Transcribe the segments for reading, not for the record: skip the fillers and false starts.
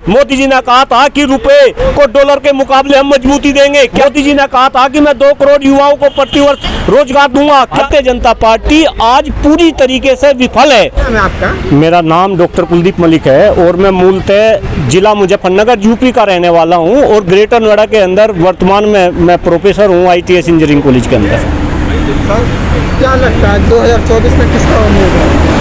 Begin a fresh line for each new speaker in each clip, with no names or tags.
मोदी जी ने कहा था कि रुपए को डॉलर के मुकाबले हम मजबूती देंगे। मोदी जी ने कहा था कि मैं 2 करोड़ युवाओं को प्रतिवर्ष रोजगार दूंगा। भारतीय जनता पार्टी आज पूरी तरीके से विफल है।
आपका?
मेरा नाम डॉक्टर कुलदीप मलिक है और मैं मूलतः जिला मुजफ्फरनगर यूपी का रहने वाला हूं और ग्रेटर नोएडा के अंदर वर्तमान में मैं प्रोफेसर हूं ITS इंजीनियरिंग कॉलेज के अंदर।
क्या लगता है 2024 में किसका उम्मीद है?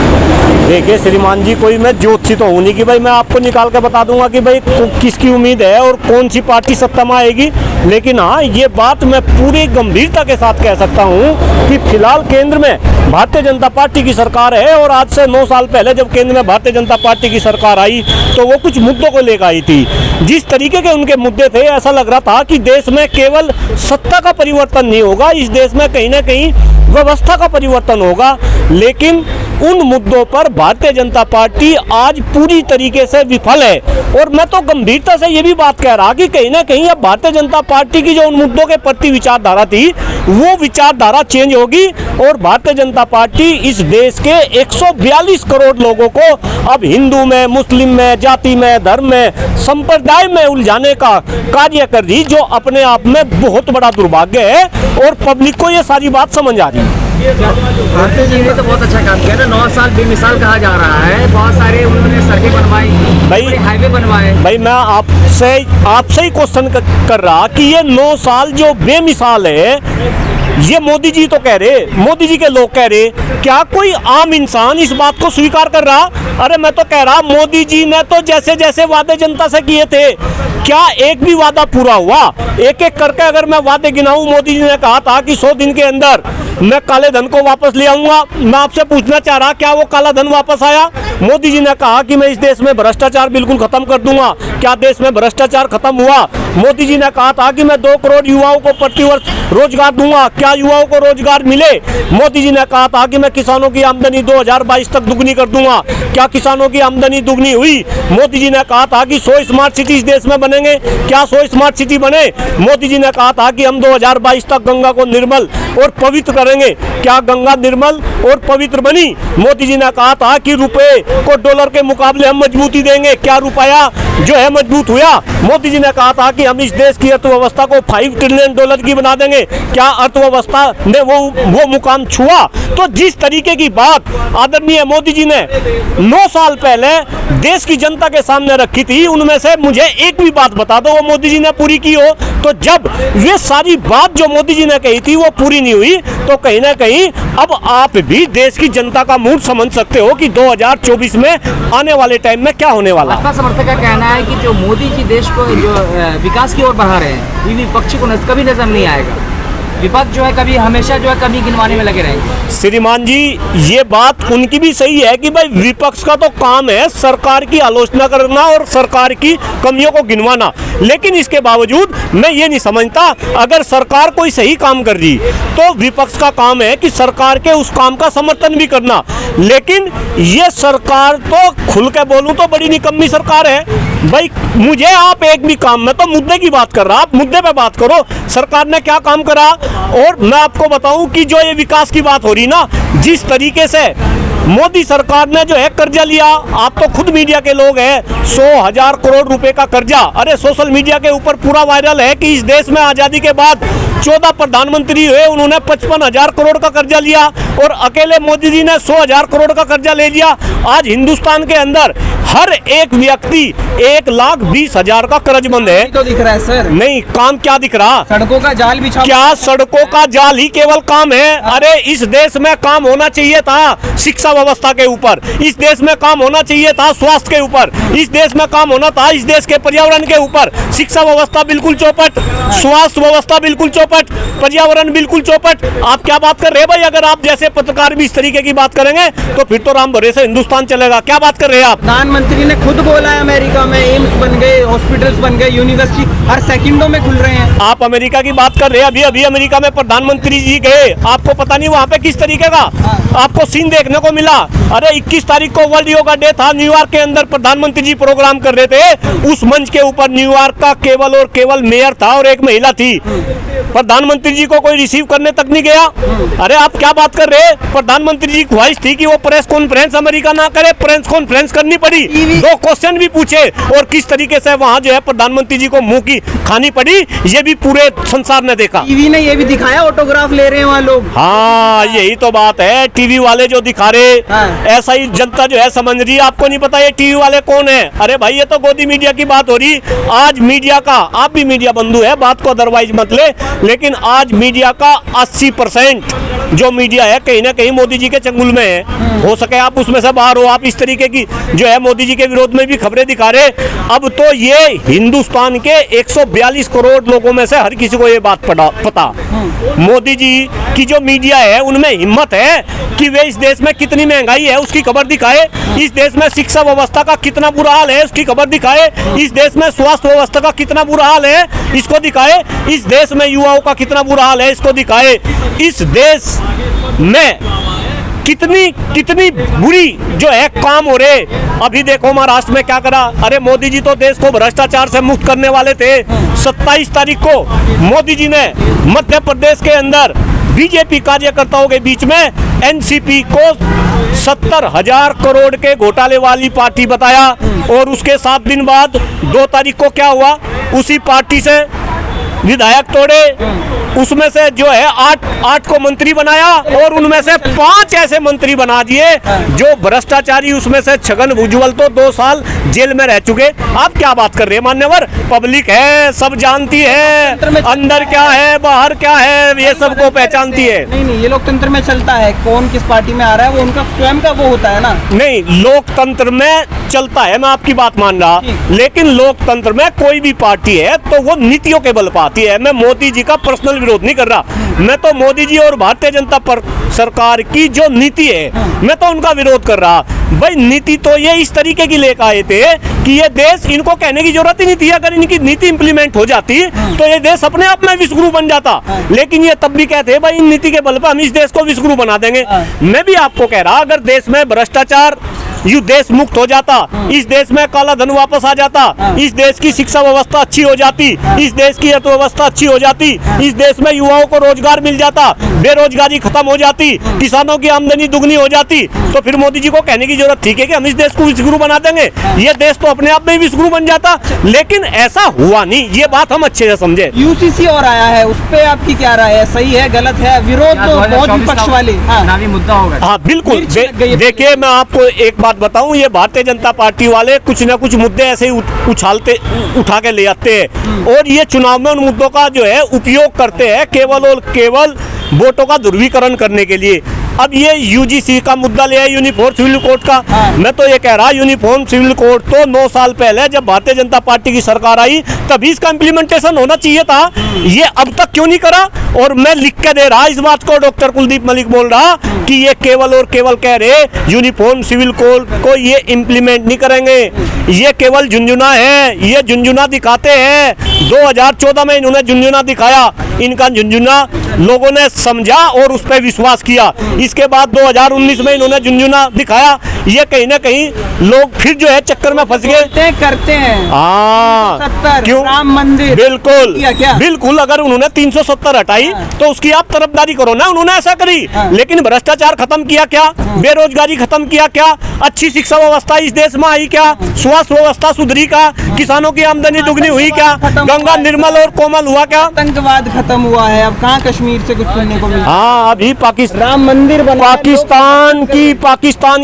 देखिए श्रीमान जी, कोई मैं ज्योतिषी तो हूँ नहीं कि भाई मैं आपको निकाल के बता दूंगा कि भाई किसकी उम्मीद है और कौन सी पार्टी सत्ता में आएगी। लेकिन हाँ, ये बात मैं पूरी गंभीरता के साथ कह सकता हूँ कि फिलहाल केंद्र में भारतीय जनता पार्टी की सरकार है और आज से 9 साल पहले जब केंद्र में भारतीय जनता पार्टी की सरकार आई तो वो कुछ मुद्दों को लेकर आई थी। जिस तरीके के उनके मुद्दे थे, ऐसा लग रहा था कि देश में केवल सत्ता का परिवर्तन नहीं होगा, इस देश में कहीं ना कहीं व्यवस्था का परिवर्तन होगा। लेकिन उन मुद्दों पर भारतीय जनता पार्टी आज पूरी तरीके से विफल है और मैं तो गंभीरता से ये भी बात कह रहा कि कहीं ना कहीं अब भारतीय जनता पार्टी की जो उन मुद्दों के प्रति विचारधारा थी वो विचारधारा चेंज होगी और भारतीय जनता पार्टी इस देश के 142 करोड़ लोगों को अब हिंदू में, मुस्लिम में, जाति में, धर्म में, संप्रदाय में उलझाने का कार्य कर रही, जो अपने आप में बहुत बड़ा दुर्भाग्य है और पब्लिक को ये सारी बात समझ आ रही है।
भारतीय जी ने तो बहुत अच्छा काम किया ना, 9 साल बेमिसाल कहा जा रहा है। बहुत सारे उन्होंने सड़कें बनवाई,
भाई
हाईवे बनवाए।
भाई मैं आपसे ही क्वेश्चन कर रहा कि ये 9 साल जो बेमिसाल है, ये मोदी जी तो कह रहे, मोदी जी के लोग कह रहे, क्या कोई आम इंसान इस बात को स्वीकार कर रहा? अरे मैं तो कह रहा, मोदी जी ने तो जैसे जैसे वादे जनता से किए थे, क्या एक भी वादा पूरा हुआ? एक एक करके अगर मैं वादे गिनाऊं, मोदी जी ने कहा था कि 100 दिन के अंदर मैं काले धन को वापस ले आऊंगा। मैं आपसे पूछना चाह रहा, क्या वो काला धन वापस आया? मोदी जी ने कहा कि मैं इस देश में भ्रष्टाचार बिल्कुल खत्म कर दूंगा। क्या देश में भ्रष्टाचार खत्म हुआ? मोदी जी ने कहा था कि मैं 2 करोड़ युवाओं को प्रतिवर्ष रोजगार दूंगा। क्या युवाओं को रोजगार मिले? मोदी जी ने कहा था कि मैं किसानों की आमदनी 2022 तक दुगनी कर दूंगा। क्या किसानों की आमदनी दुगनी हुई? मोदी जी ने कहा था कि 100 स्मार्ट सिटी इस देश में बनेंगे। क्या 100 स्मार्ट सिटी बने? मोदी जी ने कहा था कि हम 2022 तक गंगा को निर्मल और पवित्र करेंगे। क्या गंगा निर्मल और पवित्र बनी? मोदी जी ने कहा था कि रुपए को डॉलर के मुकाबले हम मजबूती देंगे। क्या रुपया जो है मजबूत हुआ? मोदी जी ने कहा था कि हम इस देश की अर्थव्यवस्था को 5 ट्रिलियन डॉलर की बना देंगे। क्या अर्थव्यवस्था ने वो मुकाम छुआ? तो जिस तरीके की बात आदरणीय मोदी जी ने 9 साल पहले देश की जनता के सामने रखी थी, उनमें से मुझे एक भी बात बता दो वो मोदी जी ने पूरी की हो। तो जब वे सारी बात जो मोदी जी ने कही थी वो पूरी नहीं हुई, तो कहीं ना कहीं अब आप भी देश की जनता का मूड समझ सकते हो कि 2024 में आने वाले टाइम में क्या होने वाला है।
आपका समर्थक का कहना है कि जो मोदी जी देश को जो विकास की ओर बढ़ा रहे हैं, ये विपक्ष को कभी नजर नहीं आएगा। विपक्ष जो है कभी हमेशा जो है कमी गिनवाने में लगे रहेंगे।
श्रीमान जी, ये बात उनकी भी सही है कि भाई विपक्ष का तो काम है सरकार की आलोचना करना और सरकार की कमियों को गिनवाना, लेकिन इसके बावजूद मैं ये नहीं समझता, अगर सरकार कोई सही काम कर रही तो विपक्ष का काम है कि सरकार के उस काम का समर्थन भी करना। लेकिन ये सरकार तो खुल के बोलूं तो बड़ी निकम्मी सरकार है। भाई मुझे आप एक भी काम में तो मुद्दे की बात कर रहा, आप मुद्दे पे बात करो, सरकार ने क्या काम करा। और मैं आपको बताऊं कि जो ये विकास की बात हो रही ना, जिस तरीके से मोदी सरकार ने जो है कर्जा लिया, आप तो खुद मीडिया के लोग हैं, 100,000 करोड़ रुपए का कर्जा। अरे सोशल मीडिया के ऊपर पूरा वायरल है कि इस देश में आजादी के बाद 14 प्रधानमंत्री हुए, उन्होंने 55,000 करोड़ का कर्जा लिया और अकेले मोदी जी ने 100,000 करोड़ का कर्जा ले लिया। आज हिंदुस्तान के अंदर हर एक व्यक्ति 1,20,000 का कर्जमंद है।
तो दिख रहा है सर।
नहीं, काम क्या दिख रहा?
सड़कों का जाल बिछा।
क्या सड़कों का जाल ही केवल काम है? अरे इस देश में काम होना चाहिए था शिक्षा व्यवस्था के ऊपर, इस देश में काम होना चाहिए था स्वास्थ्य के ऊपर, इस देश में काम होना था इस देश के पर्यावरण के ऊपर। शिक्षा व्यवस्था बिल्कुल चौपट, स्वास्थ्य व्यवस्था बिल्कुल चौपट, पर्यावरण बिल्कुल चौपट। आप क्या बात कर रहे हैं भाई? अगर आप जैसे पत्रकार भी इस तरीके की बात करेंगे तो फिर तो राम भरोसे हिंदुस्तान चलेगा। क्या बात कर रहे हैं आप?
प्रधानमंत्री ने खुद बोला है अमेरिका में एम्स बन गए, हॉस्पिटल्स बन गए, यूनिवर्सिटी हर सेकंडों में खुल रहे हैं।
आप अमेरिका की बात कर रहे हैं, अभी अमेरिका में प्रधानमंत्री जी गए, आपको पता नहीं वहाँ पे किस तरीके का आपको सीन देखने को मिला। अरे 21 तारीख को वर्ल्ड योगा डे था, न्यूयॉर्क के अंदर प्रधानमंत्री जी प्रोग्राम कर रहे थे, उस मंच के ऊपर न्यूयॉर्क का केवल और केवल मेयर था और एक महिला थी। प्रधानमंत्री जी को कोई रिसीव करने तक नहीं गया। अरे आप क्या बात कर रहे हैं? प्रधानमंत्री जी की ख्वाहिश थी कि वो प्रेस कॉन्फ्रेंस अमेरिका ना करे, प्रेस कॉन्फ्रेंस करनी पड़ी, 2 क्वेश्चन भी पूछे और किस तरीके से वहां जो है प्रधानमंत्री जी को मुंह की खानी पड़ी, ये भी पूरे संसार ने देखा।
टीवी ने ये भी दिखाया ऑटोग्राफ ले रहे हैं वहाँ लोग।
हाँ यही तो बात है, टीवी वाले जो दिखा रहे, ऐसा ही जनता जो है समझ रही है। आपको नहीं पता ये टीवी वाले कौन है? अरे भाई ये तो गोदी मीडिया की बात हो रही। आज मीडिया का, आप भी मीडिया बंधु है, बात को अदरवाइज मत ले, लेकिन आज मीडिया का 80% जो मीडिया है कहीं ना कहीं मोदी जी के चंगुल में है। हो सके आप उसमें से बाहर हो, आप इस तरीके की जो है मोदी जी के विरोध में भी खबरें दिखा रहे। अब तो ये हिंदुस्तान के 142 करोड़ लोगों में से हर किसी को ये बात पता मोदी जी की जो मीडिया है उनमें हिम्मत है कि वे इस देश में कितनी महंगाई है उसकी खबर दिखाए, इस देश में शिक्षा व्यवस्था का कितना बुरा हाल है उसकी खबर दिखाए, इस देश में स्वास्थ्य व्यवस्था का कितना बुरा हाल है इसको दिखाए, इस देश में युवाओं का कितना बुरा हाल है इसको दिखाए, इस देश में कितनी बुरी जो है काम हो रहे। अभी देखो महाराष्ट्र में क्या करा। अरे मोदी जी तो देश को भ्रष्टाचार से मुक्त करने वाले थे। 27 तारीख को मोदी जी ने मध्य प्रदेश के अंदर बीजेपी कार्यकर्ताओं के बीच में एनसीपी को 70,000 करोड़ के घोटाले वाली पार्टी बताया और उसके 7 दिन बाद 2 तारीख को क्या हुआ, उसी पार्टी से विधायक तोड़े, उसमें से जो है 8 को मंत्री बनाया और उनमें से 5 ऐसे मंत्री बना दिए जो भ्रष्टाचारी, उसमें से छगन भुजबल तो 2 साल जेल में रह चुके। आप क्या बात कर रहे हैं मान्यवर? पब्लिक है, सब जानती है अंदर क्या है बाहर क्या है, ये सबको पहचानती है।
नहीं ये लोकतंत्र में चलता है, कौन किस पार्टी में आ रहा है वो उनका स्वयं का वो होता है ना।
नहीं लोकतंत्र में चलता है, मैं आपकी बात मान रहा, लेकिन लोकतंत्र में कोई भी पार्टी है तो वो नीतियों के बल पाती है। मैं मोदी जी का पर्सनल विरोध नहीं कर रहा, मैं तो मोदी जी और भारतीय जनता सरकार की जो नीति है मैं तो उनका विरोध कर रहा। भाई नीति तो ये इस तरीके की लेकर आए थे कि ये देश, इनको कहने की जरूरत ही नहीं थी, अगर इनकी नीति इंप्लीमेंट हो जाती तो ये देश अपने आप में विश्वगुरु बन जाता। लेकिन ये तब भी कहते हैं भाई इन नीति के बल पर हम इस देश को विश्वगुरु बना देंगे। मैं भी आपको कह रहा, अगर देश में भ्रष्टाचार यू देश मुक्त हो जाता, इस देश में काला धन वापस आ जाता, इस देश की शिक्षा व्यवस्था अच्छी हो जाती, इस देश की अर्थव्यवस्था अच्छी हो जाती, इस देश में युवाओं को रोजगार मिल जाता, बेरोजगारी खत्म हो जाती, किसानों की आमदनी दुगनी हो जाती, तो फिर मोदी जी को कहने की जरूरत थी कि हम इस देश को विश्वगुरु बना देंगे। ये देश तो अपने आप में विश्वगुरु बन जाता, लेकिन ऐसा हुआ नहीं। ये बात हम अच्छे से समझे।
यूसीसी और आया है, उस पे आपकी क्या राय है? सही है, गलत है? विरोध तो बहुत विपक्ष वाले
चुनावी मुद्दा होगा।
हाँ बिल्कुल। देखिए मैं आपको एक बात बताऊं, ये भारतीय जनता पार्टी वाले कुछ ना कुछ मुद्दे ऐसे ही उठा के ले आते हैं और ये चुनाव में उन मुद्दों का जो है उपयोग करते हैं केवल और केवल वोटों का ध्रुवीकरण करने के लिए। अब ये यूजीसी का मुद्दा ले आया, यूनिफॉर्म सिविल कोड का। मैं तो ये कह रहा, यूनिफॉर्म सिविल कोड तो 9 साल पहले जब भारतीय जनता पार्टी की सरकार आई तभी इसका इम्प्लीमेंटेशन होना चाहिए था, ये अब तक क्यों नहीं करा? और मैं लिख के दे रहा इस बात को, डॉक्टर कुलदीप मलिक बोल रहा कि ये केवल और केवल कह रहे यूनिफॉर्म सिविल कोड को ये इम्प्लीमेंट नहीं करेंगे, ये केवल झुंझुना है, ये झुंझुना दिखाते हैं। 2014 में इन्होंने झुंझुना दिखाया, इनका झुंझुना लोगों ने समझा और उस पर विश्वास किया। इसके बाद 2019 में इन्होंने झुंझुना दिखाया, ये कहीं ना कहीं लोग फिर जो है चक्कर में फंस गए।
करते हैं
हाँ क्यों?
राम मंदिर
बिल्कुल
क्या?
बिल्कुल, अगर उन्होंने 370 हटाई तो उसकी आप तरफदारी करो ना, उन्होंने ऐसा करी। लेकिन भ्रष्टाचार खत्म किया क्या? बेरोजगारी खत्म किया क्या? अच्छी शिक्षा व्यवस्था इस देश में आई क्या? स्वास्थ्य व्यवस्था सुधरी क्या? किसानों की आमदनी दुगनी हुई क्या? गंगा निर्मल और कोमल हुआ क्या?
आतंकवाद खत्म हुआ है, अब कहाँ कश्मीर से कुछ सुनने को मिला?
हाँ अभी
राम मंदिर
पाकिस्तान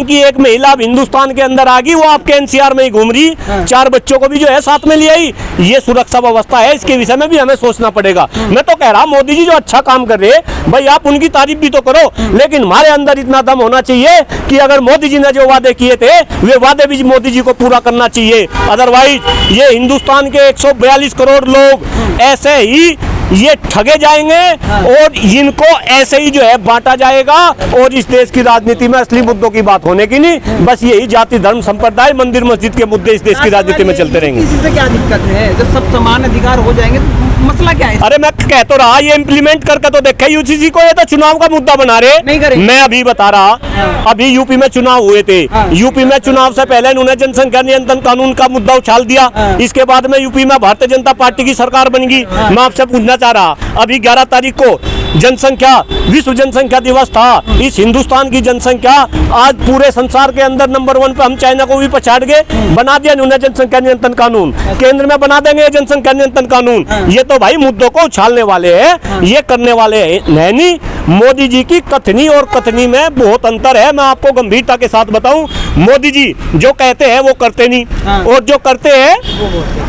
की एक महिला हिंदुस्तान के अंदर आ गई, वो आपके एनसीआर में ही घूम रही, 4 बच्चों को भी जो है साथ में ले आई। ये सुरक्षा व्यवस्था है, इसके विषय में भी हमें सोचना पड़ेगा। मैं तो कह रहा मोदी जी जो अच्छा काम कर रहे हैं भाई आप उनकी तारीफ भी तो करो, लेकिन हमारे अंदर इतना दम होना चाहिए कि अगर मोदी जी ने जो वादे किए थे वे वादे भी मोदी जी को पूरा करना चाहिए। अदरवाइज ये हिंदुस्तान के 142 करोड़ लोग ऐसे ही ये ठगे जाएंगे और इनको ऐसे ही जो है बांटा जाएगा और इस देश की राजनीति में असली मुद्दों की बात होने की नहीं, बस यही जाति धर्म संप्रदाय मंदिर मस्जिद के मुद्दे इस देश की राजनीति में चलते रहेंगे।
इसी से क्या दिक्कत है? जब सब समान अधिकार हो जाएंगे तो मसला क्या है?
अरे मैं कह तो रहा, ये इम्प्लीमेंट करके तो देखे यूसीसी को, ये तो चुनाव का मुद्दा बना रहे।
नहीं करेंगे।
मैं अभी बता रहा, अभी यूपी में चुनाव हुए थे,
हाँ।
यूपी में चुनाव से पहले इन्होंने जनसंख्या नियंत्रण कानून का मुद्दा उछाल दिया।
हाँ।
इसके बाद में यूपी में भारतीय जनता पार्टी की सरकार बन गई। मैं आपसे पूछना चाह रहा, अभी 11 तारीख को जनसंख्या, विश्व जनसंख्या दिवस था। इस हिंदुस्तान की जनसंख्या आज पूरे संसार के अंदर नंबर 1 पे, हम चाइना को भी पछाड़ गए। बना दिया इन्होंने जनसंख्या नियंत्रण कानून, केंद्र में बना देंगे जनसंख्या नियंत्रण कानून। ये तो भाई मुद्दों को उछालने वाले हैं, ये करने वाले हैं नहीं। मोदी जी की कथनी और कथनी में बहुत अंतर है। मैं आपको गंभीरता के साथ बताऊं, मोदी जी जो कहते हैं वो करते नहीं, और जो करते हैं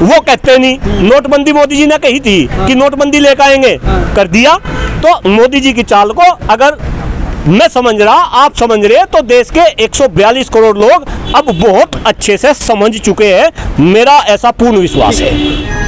वो कहते नहीं। नोटबंदी मोदी जी ने कही थी कि नोटबंदी लेकर आएंगे, कर दिया। तो मोदी जी की चाल को अगर मैं समझ रहा, आप समझ रहे, तो देश के 142 करोड़ लोग अब बहुत अच्छे से समझ चुके हैं, मेरा ऐसा पूर्ण विश्वास है।